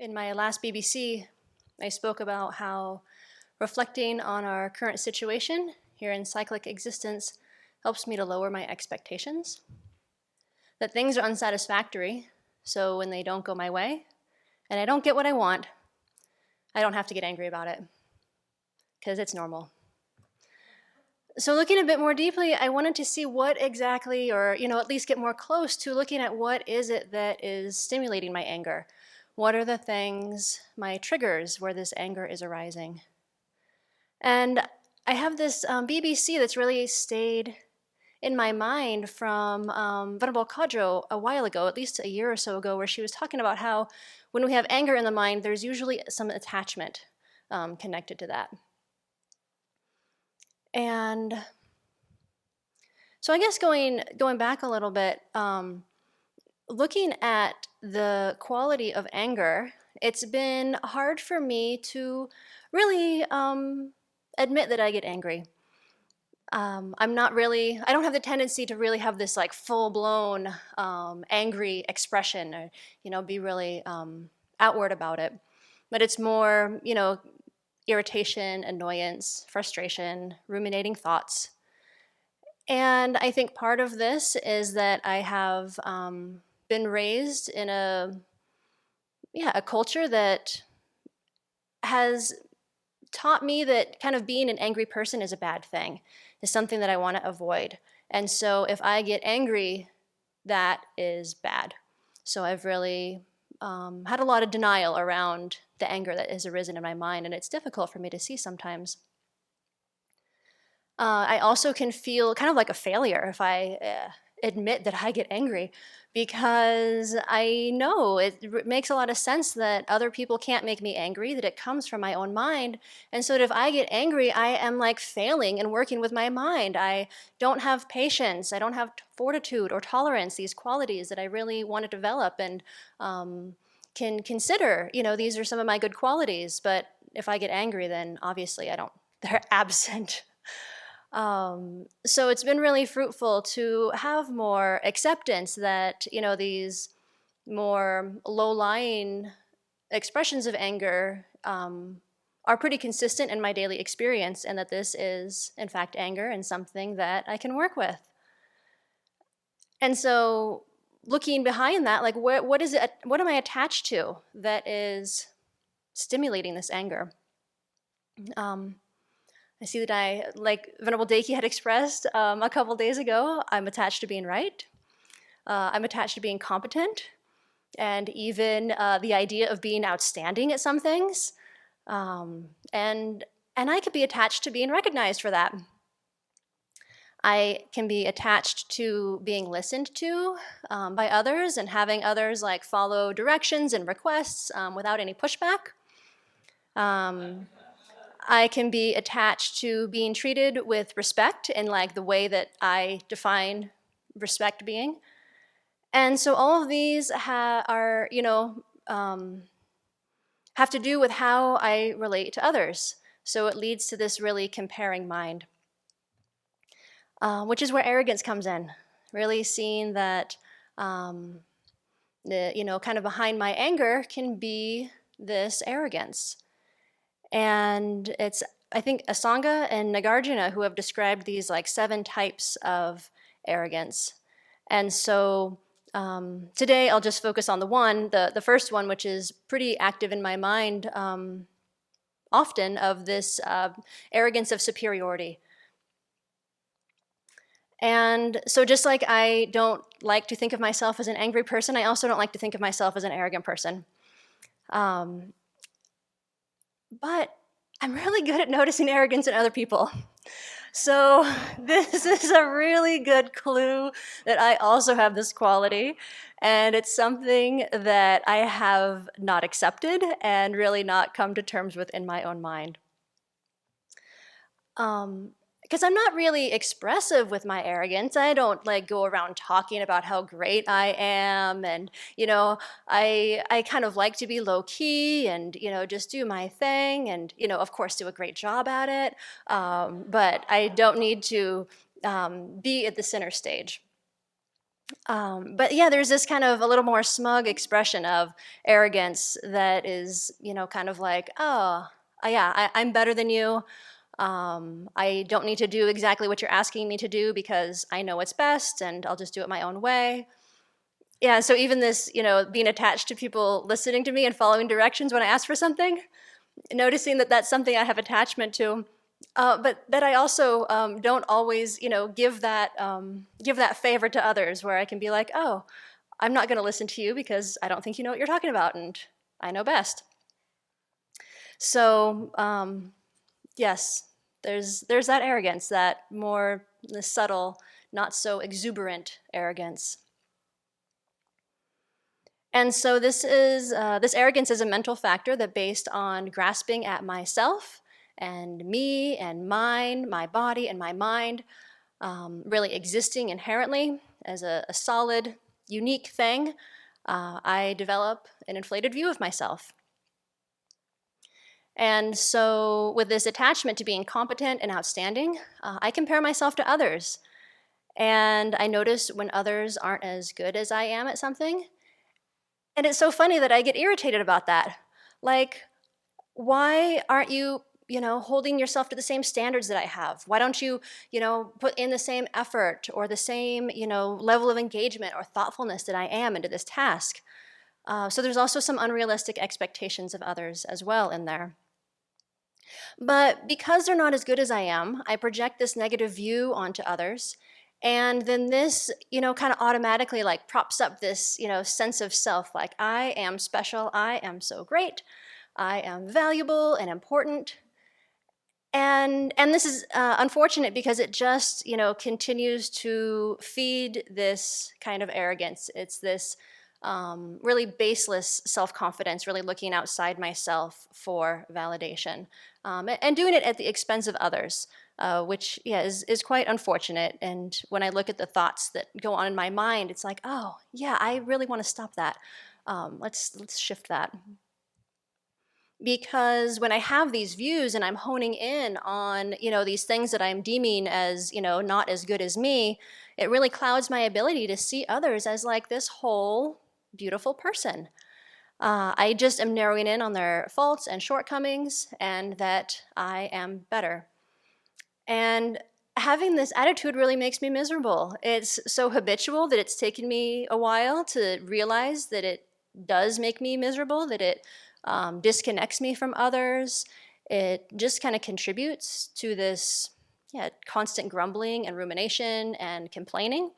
In my last BBC, I spoke about how reflecting on our current situation here in cyclic existence helps me to lower my expectations. That things are unsatisfactory, so when they don't go my way and I don't get what I want, I don't have to get angry about it because it's normal. So looking a bit more deeply, I wanted to see what exactly, or at least get more close to looking at what is it that is stimulating my anger. What are the things, my triggers, where this anger is arising? And I have this BBC that's really stayed in my mind from Venerable Kadjo a while ago, at least a year or so ago, where she was talking about how when we have anger in the mind, there's usually some attachment connected to that. And so I guess going back a little bit, looking at the quality of anger, it's been hard for me to really admit that I get angry. I don't have the tendency to really have this like full-blown angry expression or, be really outward about it. But it's more, irritation, annoyance, frustration, ruminating thoughts. And I think part of this is that I have been raised in a culture that has taught me that kind of being an angry person is a bad thing, is something that I want to avoid. And so if I get angry, that is bad. So I've really had a lot of denial around the anger that has arisen in my mind, and it's difficult for me to see sometimes. I also can feel kind of like a failure if I admit that I get angry, because I know it makes a lot of sense that other people can't make me angry, that it comes from my own mind. And so that if I get angry, I am like failing and working with my mind. I don't have patience, I don't have fortitude or tolerance, these qualities that I really want to develop and can consider, these are some of my good qualities. But if I get angry, then obviously they're absent. So it's been really fruitful to have more acceptance that, these more low-lying expressions of anger are pretty consistent in my daily experience, and that this is, in fact, anger and something that I can work with. And so looking behind that, like what is it, what am I attached to that is stimulating this anger? I see that like Venerable Deiki had expressed a couple days ago, I'm attached to being right. I'm attached to being competent, and even the idea of being outstanding at some things. And I could be attached to being recognized for that. I can be attached to being listened to by others and having others like follow directions and requests without any pushback. I can be attached to being treated with respect in like the way that I define respect being. And so all of these have to do with how I relate to others. So it leads to this really comparing mind, which is where arrogance comes in. Really seeing that, kind of behind my anger can be this arrogance. And it's, I think, Asanga and Nagarjuna who have described these like 7 types of arrogance. And so today I'll just focus on the first one, which is pretty active in my mind often, of this arrogance of superiority. And so just like I don't like to think of myself as an angry person, I also don't like to think of myself as an arrogant person. But I'm really good at noticing arrogance in other people. So this is a really good clue that I also have this quality, and it's something that I have not accepted and really not come to terms with in my own mind. Because I'm not really expressive with my arrogance. I don't like go around talking about how great I am, and I kind of like to be low key and just do my thing, and of course do a great job at it. But I don't need to be at the center stage. But yeah, there's this kind of a little more smug expression of arrogance that is, kind of like, oh, yeah, I'm better than you. I don't need to do exactly what you're asking me to do because I know what's best and I'll just do it my own way. Yeah, so even this, being attached to people listening to me and following directions when I ask for something, noticing that that's something I have attachment to, but that I also don't always, give that favor to others, where I can be like, oh, I'm not going to listen to you because I don't think you know what you're talking about, and I know best. So yes, there's that arrogance, that more the subtle, not so exuberant arrogance. And so this arrogance is a mental factor that based on grasping at myself and me and mine, my body and my mind, really existing inherently as a solid, unique thing. I develop an inflated view of myself. And so, with this attachment to being competent and outstanding, I compare myself to others. And I notice when others aren't as good as I am at something. And it's so funny that I get irritated about that. Like, why aren't you, holding yourself to the same standards that I have? Why don't you, put in the same effort or the same, level of engagement or thoughtfulness that I am into this task? So there's also some unrealistic expectations of others as well in there. But because they're not as good as I am, I project this negative view onto others. And then this, kind of automatically like props up this, sense of self, like I am special, I am so great, I am valuable and important. And this is unfortunate because it just, continues to feed this kind of arrogance. It's this really baseless self-confidence, really looking outside myself for validation, and doing it at the expense of others, which yeah is quite unfortunate. And when I look at the thoughts that go on in my mind, it's like, oh yeah, I really want to stop that. Let's shift that. Because when I have these views and I'm honing in on, these things that I'm deeming as, not as good as me, it really clouds my ability to see others as like this whole beautiful person. I just am narrowing in on their faults and shortcomings and that I am better. And having this attitude really makes me miserable. It's so habitual that it's taken me a while to realize that it does make me miserable, that it disconnects me from others. It just kind of contributes to this constant grumbling and rumination and complaining.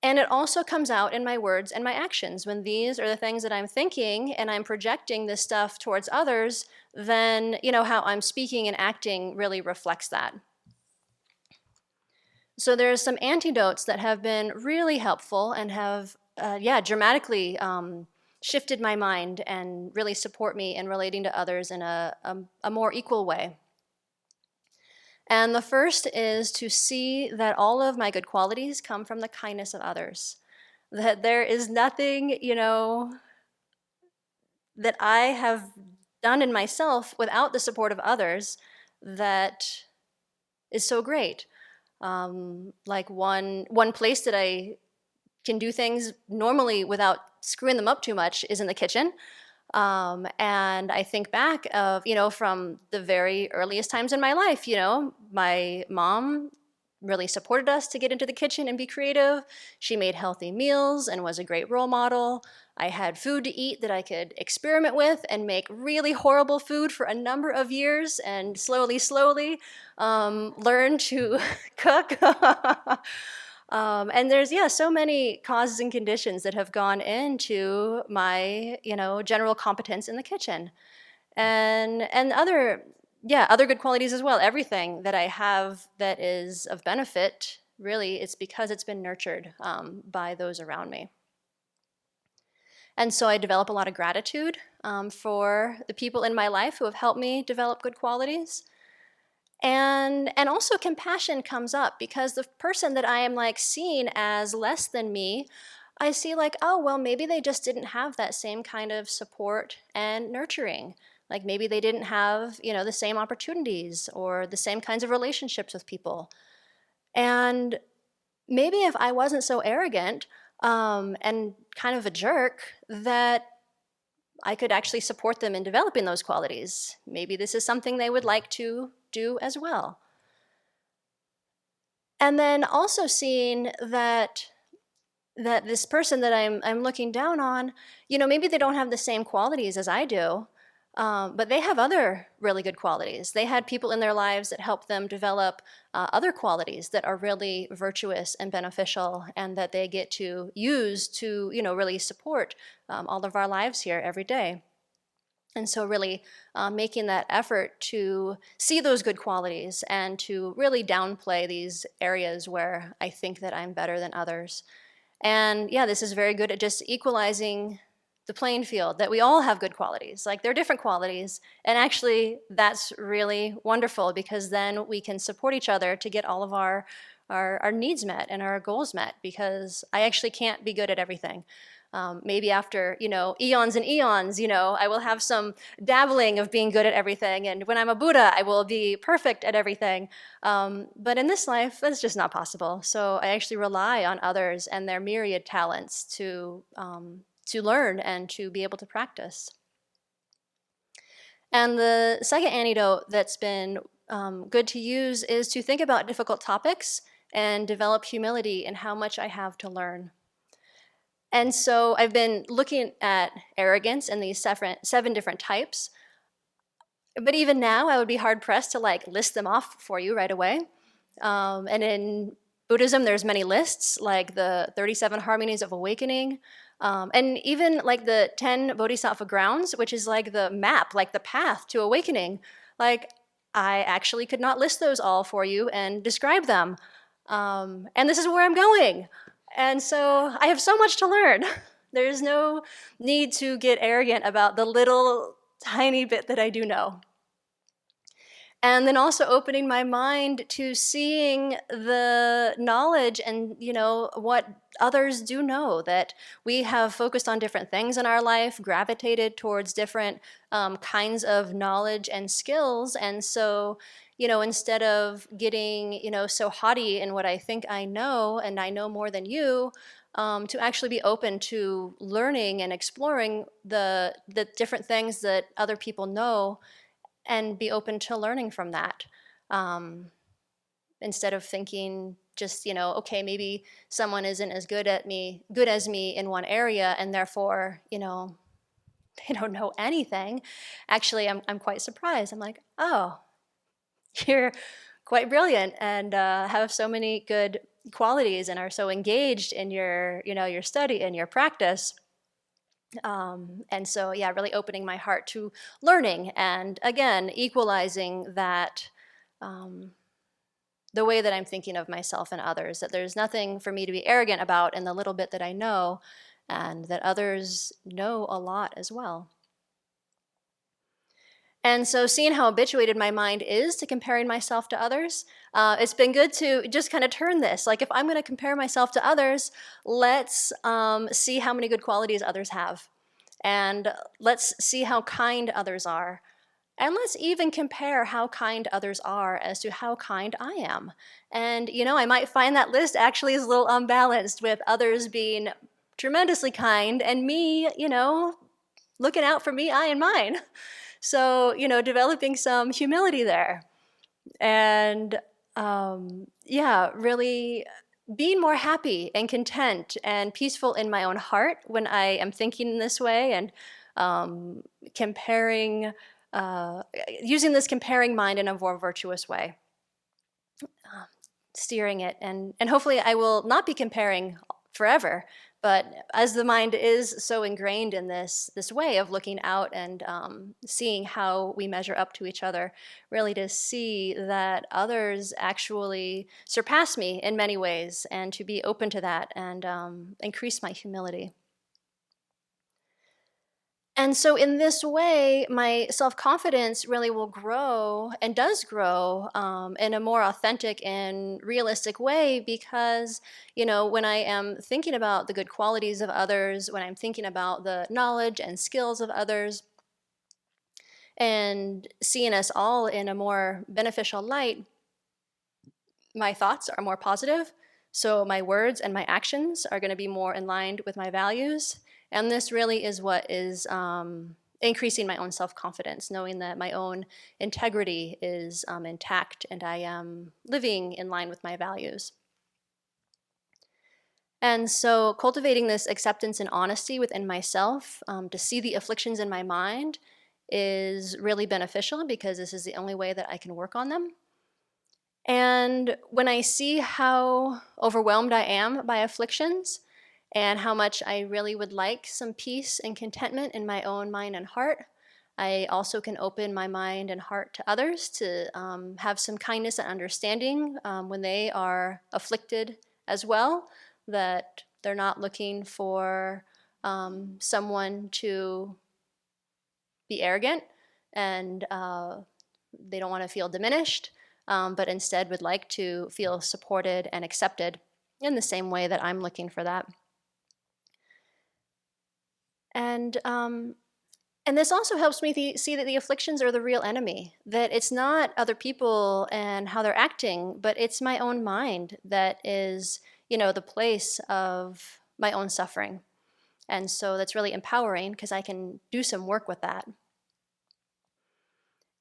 And it also comes out in my words and my actions. When these are the things that I'm thinking and I'm projecting this stuff towards others, then how I'm speaking and acting really reflects that. So there's some antidotes that have been really helpful and have dramatically shifted my mind and really support me in relating to others in a more equal way. And the first is to see that all of my good qualities come from the kindness of others. That there is nothing, that I have done in myself without the support of others that is so great. Like one place that I can do things normally without screwing them up too much is in the kitchen. And I think back of, from the very earliest times in my life, my mom really supported us to get into the kitchen and be creative. She made healthy meals and was a great role model. I had food to eat that I could experiment with and make really horrible food for a number of years and slowly learn to cook. And there's so many causes and conditions that have gone into my general competence in the kitchen, and other good qualities as well. Everything that I have that is of benefit, really, it's because it's been nurtured by those around me. And so I develop a lot of gratitude for the people in my life who have helped me develop good qualities. And also compassion comes up because the person that I am like seeing as less than me, I see like, oh, well, maybe they just didn't have that same kind of support and nurturing. Like maybe they didn't have, the same opportunities or the same kinds of relationships with people. And maybe if I wasn't so arrogant and kind of a jerk, that I could actually support them in developing those qualities. Maybe this is something they would like to do as well. And then also seeing that this person that I'm looking down on, maybe they don't have the same qualities as I do, but they have other really good qualities. They had people in their lives that helped them develop other qualities that are really virtuous and beneficial, and that they get to use to, really support all of our lives here every day. And so really making that effort to see those good qualities and to really downplay these areas where I think that I'm better than others. And yeah, this is very good at just equalizing the playing field, that we all have good qualities. Like, they're different qualities. And actually, that's really wonderful, because then we can support each other to get all of our needs met and our goals met, because I actually can't be good at everything. Maybe after, eons and eons, I will have some dabbling of being good at everything. And when I'm a Buddha, I will be perfect at everything. But in this life, that's just not possible. So I actually rely on others and their myriad talents to learn and to be able to practice. And the second antidote that's been good to use is to think about difficult topics and develop humility in how much I have to learn. And so I've been looking at arrogance and these seven different types. But even now, I would be hard-pressed to list them off for you right away. And in Buddhism, there's many lists, like the 37 Harmonies of Awakening, and even like the 10 Bodhisattva grounds, which is like the map, like the path to awakening. Like, I actually could not list those all for you and describe them. And this is where I'm going. And so I have so much to learn. There's no need to get arrogant about the little tiny bit that I do know. And then also opening my mind to seeing the knowledge and, what others do know, that we have focused on different things in our life, gravitated towards different kinds of knowledge and skills. And so, instead of getting, so haughty in what I think I know, and I know more than you, to actually be open to learning and exploring the different things that other people know, and be open to learning from that. Instead of thinking just, okay, maybe someone isn't as good as me in one area, and therefore, they don't know anything. Actually, I'm quite surprised. I'm like, oh, you're quite brilliant and have so many good qualities and are so engaged in your, your study and your practice. And so, yeah, really opening my heart to learning, and again, equalizing that, the way that I'm thinking of myself and others, that there's nothing for me to be arrogant about in the little bit that I know, and that others know a lot as well. And so seeing how habituated my mind is to comparing myself to others, it's been good to just kind of turn this. Like, if I'm going to compare myself to others, let's see how many good qualities others have. And let's see how kind others are. And let's even compare how kind others are as to how kind I am. And, I might find that list actually is a little unbalanced, with others being tremendously kind and me, looking out for me, I and mine. So, developing some humility there. And really being more happy and content and peaceful in my own heart when I am thinking in this way, and comparing, using this comparing mind in a more virtuous way, steering it. And hopefully I will not be comparing forever. But as the mind is so ingrained in this way of looking out and seeing how we measure up to each other, really to see that others actually surpass me in many ways, and to be open to that and increase my humility. And so in this way, my self-confidence really will grow, and does grow, in a more authentic and realistic way, because, when I am thinking about the good qualities of others, when I'm thinking about the knowledge and skills of others, and seeing us all in a more beneficial light, my thoughts are more positive, So my words and my actions are going to be more in line with my values. And this really is what is increasing my own self-confidence, knowing that my own integrity is intact and I am living in line with my values. And so cultivating this acceptance and honesty within myself, to see the afflictions in my mind, is really beneficial because this is the only way that I can work on them. And when I see how overwhelmed I am by afflictions and how much I really would like some peace and contentment in my own mind and heart, I also can open my mind and heart to others to have some kindness and understanding when they are afflicted as well, that they're not looking for someone to be arrogant and they don't want to feel diminished, but instead would like to feel supported and accepted in the same way that I'm looking for that. And this also helps me see that the afflictions are the real enemy, that it's not other people and how they're acting, but it's my own mind that is, the place of my own suffering. And so that's really empowering because I can do some work with that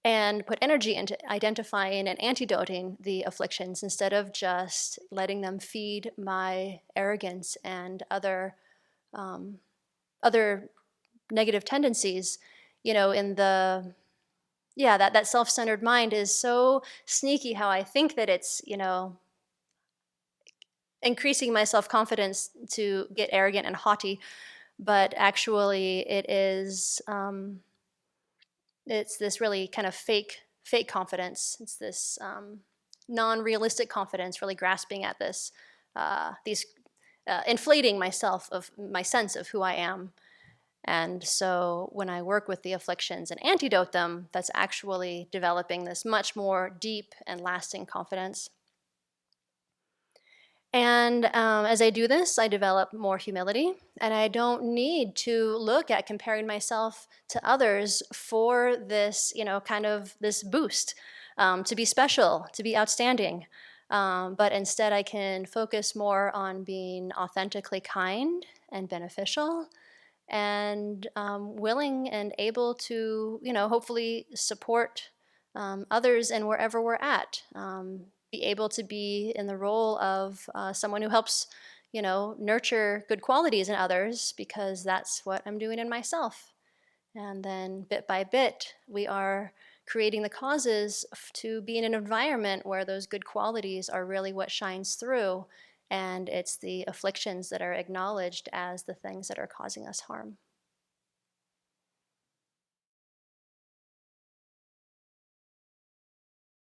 and put energy into identifying and antidoting the afflictions instead of just letting them feed my arrogance and other negative tendencies. In the that self-centered mind is so sneaky how I think that it's increasing my self-confidence to get arrogant and haughty, but actually it's this really kind of fake confidence. It's this non-realistic confidence, really grasping at these inflating myself of my sense of who I am. And so when I work with the afflictions and antidote them, that's actually developing this much more deep and lasting confidence. And as I do this, I develop more humility, and I don't need to look at comparing myself to others for this, kind of this boost, to be special, to be outstanding. But instead, I can focus more on being authentically kind and beneficial and willing and able to, hopefully support others in wherever we're at. Be able to be in the role of someone who helps, nurture good qualities in others because that's what I'm doing in myself. And then bit by bit, we are creating the causes to be in an environment where those good qualities are really what shines through. And it's the afflictions that are acknowledged as the things that are causing us harm.